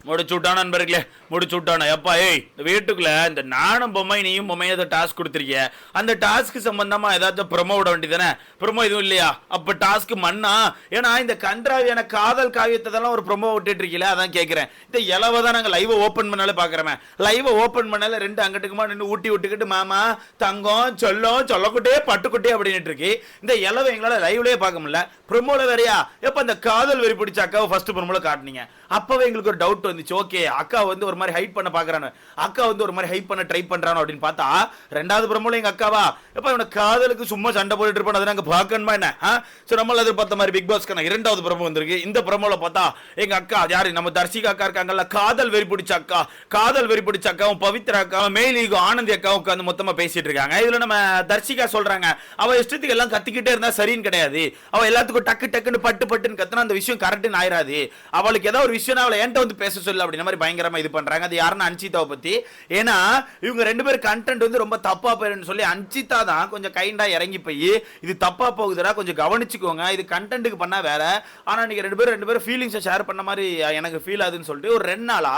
முடிச்சு விட்டான நண்பர்களே, முடிச்சு விட்டான. எப்பா ஏய், இந்த வீட்டுக்குள்ள இந்த நானும் பொம்மை நீயும் பொம்மை ஏதோ டாஸ்க் கொடுத்துருக்கிய, அந்த டாஸ்க்கு சம்பந்தமா ஏதாச்சும் ப்ரொமோ விட வேண்டியதானே? ப்ரொமோ எதுவும் இல்லையா? அப்ப டாஸ்க் மண்ணா? ஏன்னா இந்த கன்றாவியான காதல் காவியத்தெல்லாம் ஒரு ப்ரொமோ விட்டுட்டு இருக்கீங்களா, அதான் கேட்கிறேன். இந்த இலவை தான் நாங்கள் லைவை ஓப்பன் பண்ணாலே பார்க்குறேன். லைவை ஓப்பன் பண்ணால ரெண்டு அங்கட்டுக்குமா நின்று ஊட்டி விட்டுக்கிட்டு மாமா தங்கம் சொல்லும் சொல்லக்குட்டே பட்டுக்குட்டே அப்படின்ட்டு இருக்கு. இந்த இலவை எங்களால் லைவ்லேயே பார்க்க முடியல, ப்ரொமோல வேறையா? எப்போ அந்த காதல் வெறி பிடிச்ச அக்காவை ஃபர்ஸ்ட் ப்ரொமோல காட்டினீங்க, அப்பவே எங்களுக்கு ஒரு டவுட் வந்துச்சு. ஓகே, அக்கா வந்து ஒரு மாதிரி ஹைட் பண்ண பாக்குறானு, அக்கா வந்து ஒரு மாதிரி ஹைட் பண்ண ட்ரை பண்றானோ அப்படின்னு பார்த்தா ரெண்டாவது ப்ரோமோல எங்க அக்காவா எப்ப இவன காதலுக்கு சும்மா சண்டை போட்டுட்டு இருப்பான், அதை நாங்க பார்க்கணுமா என்ன? சோ நம்மள எதிர்பார்த்த மாதிரி பிக் பாஸ்க்கான இரண்டாவது ப்ரோமோ வந்திருக்கு. இந்த ப்ரோமோல பார்த்தா எங்க அக்கா யாரு, நம்ம தர்ஷிகா அக்கா இருக்காங்கல்ல, காதல் வெறி பிடிச்ச அக்கா, காதல் வெறி பிடிச்ச அக்காவும் பவித்ரா அக்காவும் மேலிகோ ஆனந்தி அக்காவும் உட்காந்து மொத்தமா பேசிட்டு இருக்காங்க. இதுல நம்ம தர்ஷிகா சொல்றாங்க, அவ இஷ்டத்துக்கு எல்லாம் கத்திக்கிட்டே இருந்தா சரின்னு கிடையாது, அவ எல்லாத்துக்கும் டக்கு டக்குன்னு பட்டு பட்டுன்னு கத்துனா அந்த விஷயம் கரெக்ட்னு ஆயிராது, அவளுக்கு ஏதாவது ஒரு விஷயம் அவளை என்கிட்ட வந்து பேச சொல்லு அப்படின்ற மாதிரி பயங்கரமா இது பண்றாங்க. அது யாருன்னா அன்சிதாவை பத்தி. ஏன்னா இவங்க ரெண்டு பேரும் கண்டென்ட் வந்து ரொம்ப தப்பா போயிருன்னு சொல்லி அன்சிதா தான் கொஞ்சம் கைண்டா இறங்கி போய் இது தப்பா போகுதுடா கொஞ்சம் கவனிச்சுக்கோங்க, இது கண்டென்ட்டுக்கு பண்ணா வேற, ஆனா நீங்க ரெண்டு பேரும் ஃபீலிங்ஸை ஷேர் பண்ண மாதிரி எனக்கு ஃபீல் ஆகுதுன்னு சொல்லிட்டு ஒரு 2 நாளா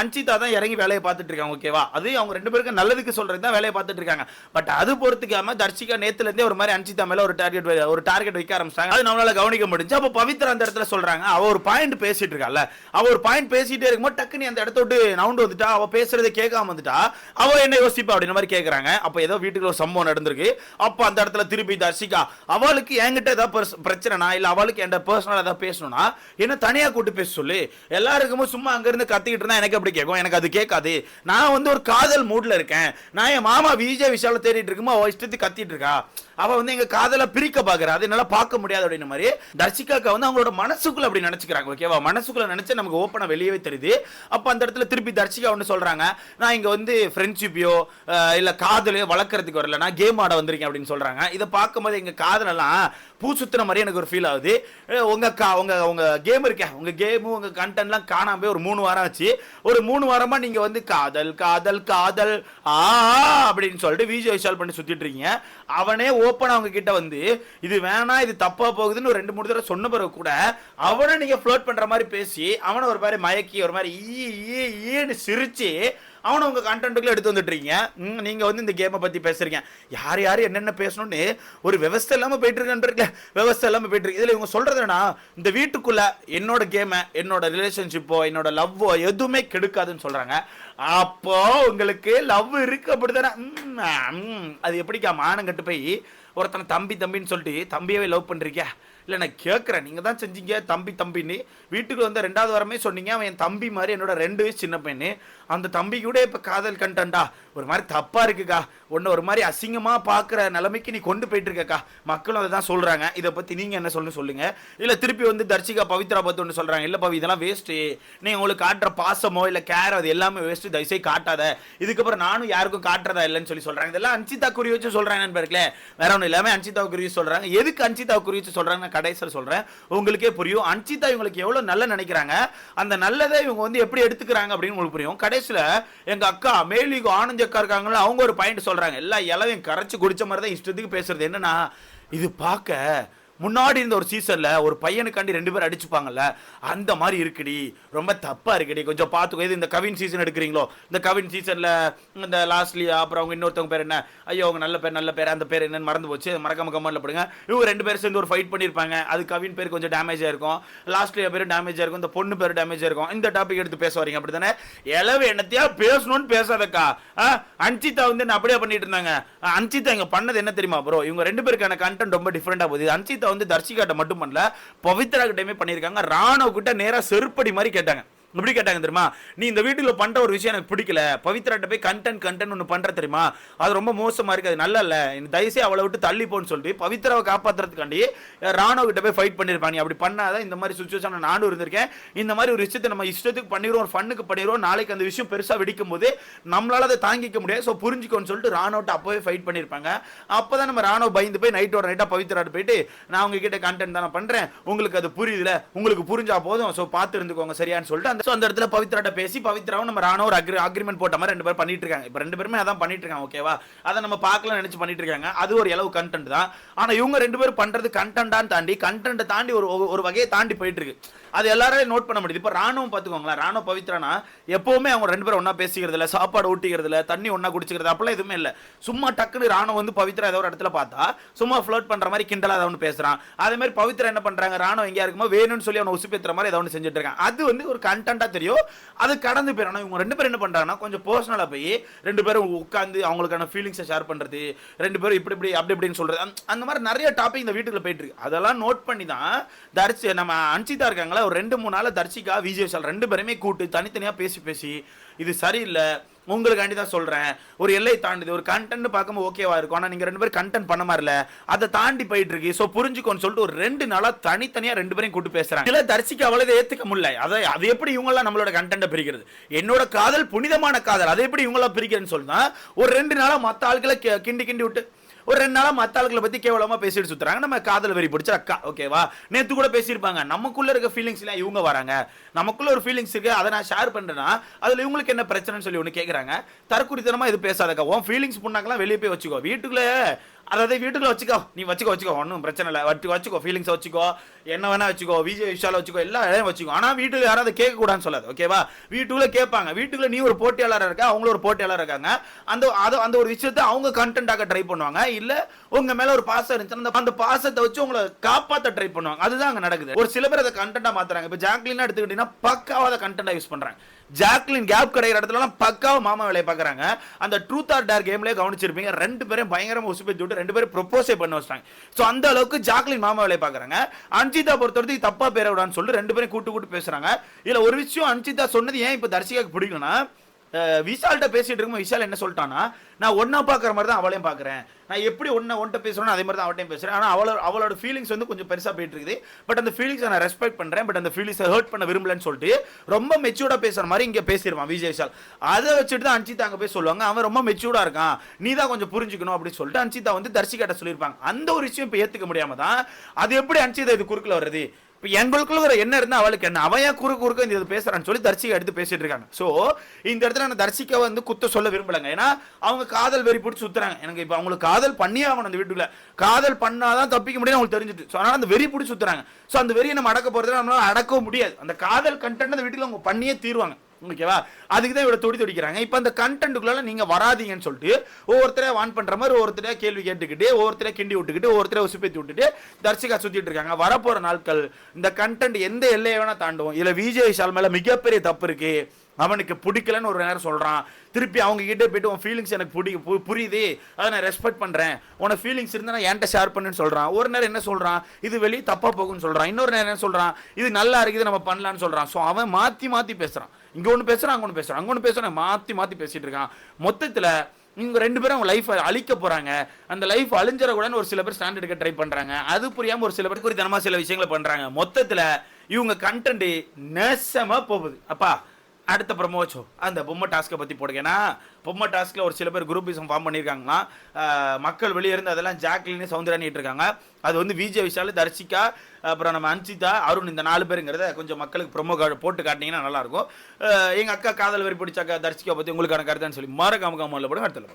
அன்சிதா தான் இறங்கி வேலையை பார்த்துட்டு இருக்காங்க. ஓகேவா, அது அவங்க ரெண்டு பேருக்கு நல்லதுக்கு சொல்றது தான் வேலையை பார்த்துட்டு இருக்காங்க. பட் அது பொறுத்துக்காம தர்ஷிகா நேத்துல இருந்தே ஒரு மாதிரி அன்சிதா மேல ஒரு டார்கெட் வைக்க ஆரம்பிச்சாங்க. அது நம்மளால கவனிக்க முடிஞ்சு. அப்ப பவித்ரா அந்த இடத்துல சொல்றாங்க, அவ ஒரு பாயிண்ட் பேசிட்டு இருக்கால, அவ ஒரு பாயிண்ட் பேசிட்டே இருக்கும்போது டக்குனு அந்த இடத்த விட்டு நவுண்டு வந்துட்டா, அவ பேசுறதை கேட்காம வந்துட்டா, அவ என்ன யோசிப்பா அப்படின்ற மாதிரி கேட்கறாங்க. அப்ப ஏதோ வீட்டுக்கு ஒரு சம்பவம் நடந்திருக்கு. அப்ப அந்த இடத்துல திருப்பி தர்ஷிகா அவளுக்கு என்கிட்ட ஏதாவது பிரச்சனைனா இல்ல அவளுக்கு என்கிட்ட பர்சனலா ஏதாவது பேசணும்னா என்ன தனியா கூட்டு பேச சொல்லு, எல்லாருக்கும் சும்மா அங்க இருந்து கத்திக்கிட்டு இருந்தா எனக்கு அப்படி கேட்கும், எனக்கு அது கேட்காது, நான் வந்து ஒரு காதல் மூட்ல இருக்கேன், நான் என் மாமா விஜய் விஷால தேடிட்டு இருக்குமோ அவ இஷ்டத்துக்கு கத்திட்டு இருக்கா, அவ வந்து எங்க காதல பிரிக்க பாக்குறா, அது என்னால பார்க்க முடியாது அப்படின்ற மாதிரி தர்ஷிகாக்கா வந்து அவங்களோட மனசுக்குள்ள அப்படி நினைச்சுக்கிறாங்க. ஓகேவா, மனசுக்குள்ள நினைச்சு நமக்கு ஓப்பனா வெளியவே தெரியுது. அப்ப அந்த இடத்துல திருப்பி தர்ஷிகா ஒன்று சொல்றாங்க, நான் இங்க வந்து ஃப்ரெண்ட்ஷிப்பையோ இல்ல காதலையோ வளர்க்கறதுக்கு வரல, நான் கேம் ஆட வந்திருக்கேன் அப்படின்னு சொல்றாங்க. இதை பார்க்கும்போது எங்க காதலெல்லாம் பூ சுத்துன மாதிரி எனக்கு ஒரு ஃபீல் ஆகுது. உங்க கேம் இருக்கே, உங்க கேமு உங்க கண்டென்ட்லாம் காணாம போய் ஒரு 3 வாரம் ஆச்சு. ஒரு 3 வாரமா நீங்க வந்து காதல் காதல் காதல் அப்படின்னு சொல்லிட்டு விஜய் விஷால் பண்ணி சுத்திட்டு இருக்கீங்க. அவனே ஓப்பனா அவங்க கிட்ட வந்து இது வேணா இது தப்பா போகுதுன்னு ஒரு 2-3 தடவை சொன்ன பிறகு கூட அவனை நீங்க ஃப்ளோட் பண்ற மாதிரி பேசி அவனை ஒரு மாதிரி மயக்கி ஒரு மாதிரி ஈன்னு சிரிச்சு அவனை உங்க கண்டென்ட்டுக்குள்ள எடுத்து வந்துட்டு இருக்கீங்க. நீங்க வந்து இந்த கேமை பத்தி பேசுறீங்க, யார் யார் என்னென்ன பேசணும்னு ஒரு விவசாய இல்லாம போயிட்டு இருக்கேன், விவசாய இல்லாம போயிட்டு இருக்கு. இதுல இவங்க சொல்றதுன்னா இந்த வீட்டுக்குள்ள என்னோட கேமை என்னோட ரிலேஷன்ஷிப்போ என்னோட லவ்வோ எதுவுமே கெடுக்காதுன்னு சொல்றாங்க. அப்போ உங்களுக்கு லவ் இருக்கு அப்படித்தானே? அது எப்படிக்கா மானம் கட்டு போய் ஒருத்தனை தம்பி தம்பின்னு சொல்லிட்டு தம்பியவே லவ் பண்றீங்க? இல்லை நான் கேட்குறேன், நீங்கள் தான் செஞ்சீங்க தம்பி தம்பின்னு, வீட்டுக்கு வந்து 2வது வாரமே சொன்னீங்க அவன் என் தம்பி மாதிரி, என்னோட 2 வயசு சின்ன பையனு, அந்த தம்பி கூட இப்போ காதல் கண்டா ஒரு மாதிரி தப்பாக இருக்குக்கா, ஒன்று ஒரு மாதிரி அசிங்கமாக பார்க்குற நிலைமைக்கு நீ கொண்டு போயிட்டு இருக்கக்கா, மக்களும் அதை தான் சொல்கிறாங்க. இதை பற்றி நீங்கள் என்ன சொல்லுங்க. இல்லை திருப்பி வந்து தர்ஷிகா பவித்ரா பற்றி ஒன்று சொல்கிறாங்க, இல்லை பவி இதெல்லாம் வேஸ்ட்டு, நீங்கள் உங்களுக்கு காட்டுற பாசமோ இல்லை கேர் அது எல்லாமே வேஸ்ட்டு, தயவுசெய்து காட்டாத, இதுக்கப்புறம் நானும் யாருக்கும் காட்டுறதா இல்லைன்னு சொல்லி சொல்கிறாங்க. இதெல்லாம் அன்சிதா குறி வச்சு சொல்கிறாங்க நண்பர்களே, வேற ஒன்றும் இல்லாமல் அன்சிதா குறி வச்சு சொல்கிறாங்க. எதுக்கு அன்சிதா குறி வச்சு சொல்கிறாங்க கடைசியில் சொல்றேன், உங்களுக்கே புரியும். அன்சிதா இவங்களுக்கு எவ்வளவு நல்ல நினைக்கிறாங்க, அந்த நல்லதை இவங்க வந்து எப்படி எடுத்துக்கிறாங்க அப்படின்னு உங்களுக்கு புரியும். கடைசியில எங்க அக்கா மேலிகோ ஆனந்தி அக்கா இருக்காங்களா, அவங்க ஒரு பாயிண்ட் சொல்றாங்க, எல்லா இலவையும் கரைச்சு குடிச்ச மாதிரி தான் இஷ்டத்துக்கு பேசுறது. என்னன்னா இது பார்க்க முன்னாடி இருந்த ஒரு சீசன்ல ஒரு பையனுக்காண்டி 2 பேர் அடிச்சுப்பாங்கல்ல, அந்த மாதிரி இருக்குடி, ரொம்ப தப்பா இருக்குடி, கொஞ்சம் பார்த்துக்கோ. இது இந்த கவின் சீசன் எடுக்கிறீங்களோ, இந்த கவின் சீசன்ல இந்த லாஸ்ட்லியா அப்புறம் அவங்க இன்னொருத்தவங்க பேர் என்ன, ஐயோ அவங்க நல்ல பேர் அந்த பேர் என்னன்னு மறந்து போச்சு, மறக்காம கமெண்ட்ல போடுங்க. இவங்க 2 பேர் சேர்ந்து ஒரு ஃபைட் பண்ணியிருப்பாங்க, அது கவின் பேர் கொஞ்சம் டேமேஜ் ஆயிருக்கும், லாஸ்ட்லியா பேர் டேமேஜ் ஆயிருக்கும், இந்த பொண்ணு பேர் டேமேஜ் ஆயிருக்கும். இந்த டாபிக் எடுத்து பேச வரீங்க அப்படித்தானே? எலவு என்னத்தையா பேசணும்னு பேசாதக்கா. அன்சிதா வந்து என்ன அப்படியே பண்ணிட்டு இருந்தாங்க. அன்சிதா இங்க பண்ணது என்ன தெரியுமா ப்ரோ, இவங்க 2 பேருக்கான கண்டென்ட் ரொம்ப டிஃபரெண்டா போகுது. அன்சிதா வந்து தர்ஷிகாட்ட மட்டும் பண்ணல, பவித்ரா கிட்டயுமே பண்ணிருக்காங்க. ராணவ கிட்ட நேரா செருப்படி மாதிரி கேட்டாங்க. எப்படி கேட்டாங்க தெரியுமா, நீ இந்த வீட்டுல பண்ற ஒரு விஷயம் எனக்கு பிடிக்கல, பவித்ராட்ட போய் கண்டென்ட் ஒன்று பண்ற தெரியுமா, அது ரொம்ப மோசமா இருக்கு, அது நல்லா இல்ல, தயவுசெய்து அவளை விட்டு தள்ளி போன்னு சொல்லிட்டு பவித்ராவை காப்பாத்துறதுக்காண்டி ராணுவ கிட்ட போய் ஃபைட் பண்ணிருப்பாங்க. அப்படி பண்ணாதான் இந்த மாதிரி சுச்சுவேஷன் நானும் இருந்திருக்கேன். இந்த மாதிரி ஒரு விஷயத்தை நம்ம இஷ்டத்துக்கு பண்ணிடுவோம், ஒரு ஃபன்னுக்கு பண்ணிடுவோம், நாளைக்கு அந்த விஷயம் பெருசா வெடிக்கும் போது நம்மளால அதை தாங்கிக்க முடியாது, ஸோ புரிஞ்சுக்கோன்னு சொல்லிட்டு ராணுவட்ட அப்பவே ஃபைட் பண்ணிருப்பாங்க. அப்பதான் நம்ம ராணுவ பயந்து போய் நைட்டோட நைட்டா பவித்ராட்டு போயிட்டு நான் உங்ககிட்ட கண்டென்ட் தானே பண்றேன், உங்களுக்கு அது புரியுதுல, உங்களுக்கு புரிஞ்சா போதும், ஸோ பார்த்து இருந்துக்கோங்க சரியான்னு சொல்லிட்டு அந்த சோ அந்த இடத்துல பவித்ராட்ட பேசி பவித்ராவும் நம்ம ராணுவ ஒரு அக்ரிமெண்ட் போட்ட மாதிரி 2 பேரும் பண்ணிட்டு இருக்காங்க. இப்ப 2 பேருமே அதான் பண்ணிட்டு இருக்காங்க. ஓகேவா, அதை நம்ம பார்க்கலாம் நினைச்சு பண்ணிட்டு இருக்காங்க. அது ஒரு அளவு கண்டென்ட் தான். ஆனா இவங்க 2 பேரும் பண்றது கண்டென்ட்டான்னு தாண்டி கண்டென்ட் தாண்டி ஒரு வகையை தாண்டி போயிட்டு இருக்கு. அது எல்லாரும் நோட் பண்ண முடியுது. இப்ப ராணுவம் பாத்துக்கோங்களேன், ராணுவ பவித்ரானா எப்பவுமே அவங்க 2 பேரும் ஒன்னா பேசிக்கிறது இல்ல, சாப்பாடு ஊட்டிக்கிறது இல்ல, தண்ணி ஒன்னா குடிச்சுக்கிறது அப்பெல்லாம் எதுவுமே இல்ல. சும்மா டக்குனு ராணுவம் வந்து பவித்ரா ஏதோ ஒரு இடத்துல பார்த்தா சும்மா ஃப்ளோட் பண்ற மாதிரி கிண்டலா ஏதாவது பேசுறான். அதே மாதிரி பவித்ரா என்ன பண்றாங்க, ராணுவம் எங்கேயா இருக்குமோ வேணும்னு சொல்லி அவனை உசுப்பேத்துற மாதிரி ஏதாவது செஞ்சுட்டு இருக்காங்க. அது வந்து ஒரு கண்டென்ட்டா தெரியும். அது கடந்து போயிடும். இவங்க 2 பேரும் என்ன பண்றாங்கன்னா கொஞ்சம் பர்சனலா போய் 2 பேரும் உட்கார்ந்து அவங்களுக்கான ஃபீலிங்ஸை ஷேர் பண்றது, 2 பேரும் இப்படி இப்படி அப்படி இப்படின்னு சொல்றது, அந்த மாதிரி நிறைய டாபிக் இந்த வீட்டுக்குள்ள போயிட்டு இருக்கு. அதெல்லாம் நோட் பண்ணி தான் தர்ஷி நம்ம அன்சிதா இருக்காங்களா ஒரு 2-3 நாள் தர்ஷிகா விஜய் விஷால் 2 பேருமே கூட்டு தனித்தனியா பேசி இது சரியில்லை, உங்களுக்காண்டி தான் சொல்றேன், ஒரு எல்லை தாண்டுது, ஒரு கண்டென்ட் பார்க்கும்போது ஓகேவா இருக்கும், ஆனா நீங்க 2 பேரும் கண்டென்ட் பண்ண மாதிரி இல்ல, அதை தாண்டி போயிட்டு இருக்கு, சோ புரிஞ்சுக்கோன்னு சொல்லிட்டு ஒரு 2 நாளா தனித்தனியா 2 பேரையும் கூட்டு பேசுறாங்க. இல்ல தர்ஷிக்கு அவ்வளவு ஏத்துக்க முடியல. அது எப்படி இவங்க எல்லாம் நம்மளோட கண்டென்ட் பிரிக்கிறது, என்னோட காதல் புனிதமான காதல், அதை எப்படி இவங்க எல்லாம் பிரிக்கிறேன்னு சொல்லுனா ஒரு 2 நாளா மத்த ஆட்களை கிண்டி விட்டு ஒரு 2 நாளா மத்த ஆட்களை பத்தி கேவலமா பேசிட்டு சுத்துறாங்க. நம்ம காதல் வெறி பிடிச்ச அக்கா. ஓகேவா, நேத்து கூட பேசியிருப்பாங்க, நமக்குள்ள இருக்க ஃபீலிங்ஸ் எல்லாம் இவங்க வராங்க, நமக்குள்ள ஒரு ஃபீலிங்ஸ் இருக்கு, அதை நான் ஷேர் பண்றேன்னா அதுல இவங்களுக்கு என்ன பிரச்சனைன்னு சொல்லி ஒண்ணு கேக்குறாங்க. தரக்குறித்தனமா இது பேசாதக்கா, உன் ஃபீலிங்ஸ் புண்ணாக்கெல்லாம் வெளியே போய் வச்சுக்கோ, வீட்டுக்குள்ள அதாவது வீட்டுக்குள்ள வச்சுக்கோ, நீ வச்சுக்கோ ஒன்றும் பிரச்சனை இல்லை, வச்சுக்கோ ஃபீலிங்ஸை வச்சுக்கோ, என்ன வேணா வச்சுக்கோ, விஜய் விஷால வச்சுக்கோ, எல்லா இடையும் வச்சுக்கோ. ஆனா வீட்டுல யாராவது கேட்க கூடாதுன்னு சொல்லாது. ஓகேவா, வீட்டுக்குள்ள கேட்பாங்க, வீட்டுக்குள்ள நீ ஒரு போட்டியாளர் இருக்கா, அவங்களும் ஒரு போட்டியாளர் இருக்காங்க, அந்த ஒரு விஷயத்தை அவங்க கண்டென்ட்டாக ட்ரை பண்ணுவாங்க. இல்ல உங்க மேல ஒரு பாசம் இருந்துச்சுன்னா அந்த பாசத்தை வச்சு உங்களை காப்பாற்ற ட்ரை பண்ணுவாங்க. அதுதான் அங்க நடக்குது. ஒரு சில பேர் அதை கண்டென்ட்டா மாத்துறாங்க. இப்ப ஜாக்லின் எடுத்துக்கிட்டீங்கன்னா பக்காவாத கண்டென்ட்டா யூஸ் பண்றாங்க. ஜாக்லின் கேப் கிடைக்கிற இடத்துல பக்காவா மாமா வேலையை பார்க்கறாங்க. அந்த ட்ரூத் ஆர் டேர் கேம்லயே கவனிச்சிருப்பீங்க, 2 பேரும் பயங்கரமா உசுப்பேத்தி விட்டு 2 பேரும் ப்ரொபோஸே பண்ண வச்சாங்க. சோ அந்த அளவுக்கு ஜாக்லின் மாமா வேலையை பார்க்கறாங்க. அன்சிதா பொறுத்தவரைக்கும் தப்பா பேர விடான்னு சொல்லி 2 பேரும் கூட்டு பேசுறாங்க. இதுல ஒரு விஷயம் அன்சிதா சொன்னது ஏன் இப்ப தர்ஷிகாக்கு பிடிக்கலனா, விஷால்கிட்ட பேசிட்டு இருக்கும் விஷால் என்ன சொல்லிட்டானா, நான் ஒன்னா பாக்குற மாதிரி தான் அவளையும் பாக்குறேன், நான் எப்படி ஒன்ட்ட பேசுறேன் அதே மாதிரி தான் அவட்டையும் பேசுறேன், ஆனா அவளோட ஃபீலிங்ஸ் வந்து கொஞ்சம் பெருசா போயிட்டு இருக்குது, பட் அந்த ஃபீலிங்ஸை நான் ரெஸ்பெக்ட் பண்றேன், பட் அந்த ஃபீலிங்ஸை ஹர்ட் பண்ண விரும்பலன்னு சொல்லிட்டு ரொம்ப மெச்சூர்டா பேசுற மாதிரி இங்க பேசிடுவான் விஜய் விஷால். அதை வச்சுட்டு தான் அன்சிதா அங்க போய் சொல்லுவாங்க, அவன் ரொம்ப மெச்சூர்டா இருக்கான், நீ தான் கொஞ்சம் புரிஞ்சுக்கணும் அப்படின்னு சொல்லிட்டு அன்சிதா வந்து தர்ஷிகாட்ட சொல்லியிருப்பாங்க. அந்த ஒரு விஷயம் இப்ப ஏத்துக்க முடியாம தான் அது எப்படி அன்சிதா இது குறுக்கல வருது, எங்களுக்குள்ள ஒரு என்ன இருந்தா அவளுக்கு என்ன, அவன் ஏன் குறுக்க இந்த பேசுறான்னு சொல்லி தர்ஷிகா எடுத்து பேசிட்டு இருக்காங்க. சோ இந்த இடத்துல நான் தர்ஷிகா வந்து குத்த சொல்ல விரும்பலங்க, ஏன்னா அவங்க காதல் வெறி பிடிச்சி சுத்துறாங்க. எனக்கு இப்ப அவங்களுக்கு காதல் பண்ணியே ஆகணும், அந்த வீட்டுல காதல் பண்ணாதான் தப்பிக்க முடியும் அவங்களுக்கு தெரிஞ்சுட்டு, சோ அதனால அந்த வெறி பிடிச்சி சுத்துறாங்க. சோ அந்த வெறியை நம்ம அடக்க போறது நம்மளால அடக்கவும் முடியாது. அந்த காதல் கண்டென்ட் அந்த வீட்டுல அவங்க பண்ணியே தீருவாங்க. ஓகேவா, அதுக்கு தான் இவ்வளவு துடிக்கிறாங்க. இப்ப அந்த கண்டென்ட்டுக்குள்ள நீங்க வராதீங்கன்னு சொல்லிட்டு ஒவ்வொருத்தரே வான் பண்ற மாதிரி ஒவ்வொருத்தரே கேள்வி கேட்டுக்கிட்டு ஒவ்வொருத்தரே கிண்டி விட்டுக்கிட்டு ஒவ்வொருத்தரே உசுப்பேத்தி விட்டுட்டு தர்ஷிகா சுத்திட்டு இருக்காங்க. வரப்போற நாட்கள் இந்த கண்டென்ட் எந்த எல்லையை வேணா தாண்டுவோம். இதுல விஜய் விஷால் மேல மிகப்பெரிய தப்பு இருக்கு, அவனுக்கு பிடிக்கலன்னு ஒரு நேரம் சொல்றான், திருப்பி அவங்க கிட்டே போயிட்டு உன் ஃபீலிங்ஸ் எனக்கு புரியுது, அதை நான் ரெஸ்பெக்ட் பண்றேன், உன ஃபீலிங்ஸ் இருந்தா நான் என்கிட்ட ஷேர் பண்ணுன்னு சொல்றான். ஒரு நேரம் என்ன சொல்றான், இது வெளியே தப்பா போகும்னு சொல்றான், இன்னொரு நேரம் என்ன சொல்றான், இது நல்லா இருக்குது நம்ம பண்ணலான்னு சொல்றான். ஸோ அவன் மாத்தி பேசுறான், இங்க ஒன்று பேசுறான், அங்க ஒன்று பேசுறான், அங்க ஒன்று பேசுறான், மாத்தி பேசிட்டு இருக்கான். மொத்தத்துல இவங்க 2 பேரும் அவங்க லைஃப் அழிக்க போறாங்க. அந்த லைஃப் அழிஞ்சற கூட ஒரு சில பேர் ஸ்டாண்ட் எடுக்க ட்ரை பண்றாங்க, அது புரியாம ஒரு சில பேர் குறித்தனமா சில விஷயங்களை பண்றாங்க. மொத்தத்துல இவங்க கண்டென்ட் நேசமா போகுது. அப்பா அடுத்த ப்ரமோச்சோ அந்த பொம்மை டாஸ்க்கை பற்றி போடுங்க. ஏன்னா பொம்மை டாஸ்கில் ஒரு சில பேர் குரூப்பிசம் ஃபார்ம் பண்ணியிருக்காங்கன்னா மக்கள் வெளியே இருந்து அதெல்லாம் ஜாக்லின்னு சவுந்தரானிட்டு இருக்காங்க. அது வந்து விஜய் விஷால், தர்ஷிகா, அப்புறம் நம்ம அன்சிதா, அருண், இந்த 4 பேருங்கிறத கொஞ்சம் மக்களுக்கு ப்ரொமோ கார்டு போட்டு காட்டினீங்கன்னா நல்லாயிருக்கும். எங்கள் அக்கா காதல் வெறி பிடிச்சாக்கா தர்ஷிகா பற்றி உங்களுக்கான கருத்தான்னு சொல்லி மறக்காம போடுங்க. அடுத்த